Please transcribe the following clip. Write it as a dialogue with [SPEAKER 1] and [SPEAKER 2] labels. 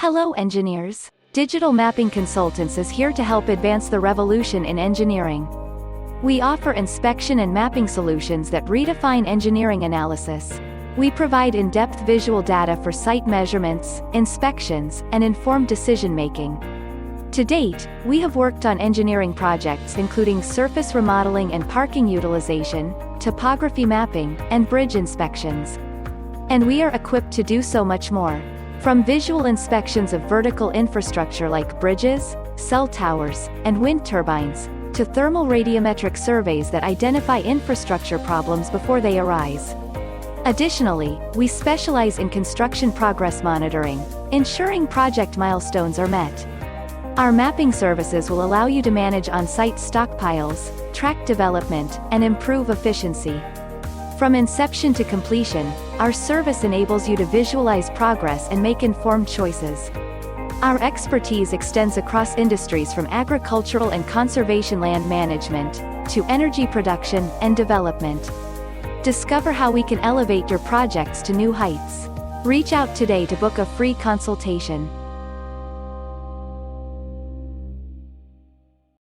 [SPEAKER 1] Hello engineers! Digital Mapping Consultants is here to help advance the revolution in engineering. We offer inspection and mapping solutions that redefine engineering analysis. We provide in-depth visual data for site measurements, inspections, and informed decision-making. To date, we have worked on engineering projects including surface remodeling and parking utilization, topography mapping, and bridge inspections. And we are equipped to do so much more. From visual inspections of vertical infrastructure like bridges, cell towers, and wind turbines, to thermal radiometric surveys that identify infrastructure problems before they arise. Additionally, we specialize in construction progress monitoring, ensuring project milestones are met. Our mapping services will allow you to manage on-site stockpiles, track development, and improve efficiency. From inception to completion, our service enables you to visualize progress and make informed choices. Our expertise extends across industries from agricultural and conservation land management, to energy production and development. Discover how we can elevate your projects to new heights. Reach out today to book a free consultation.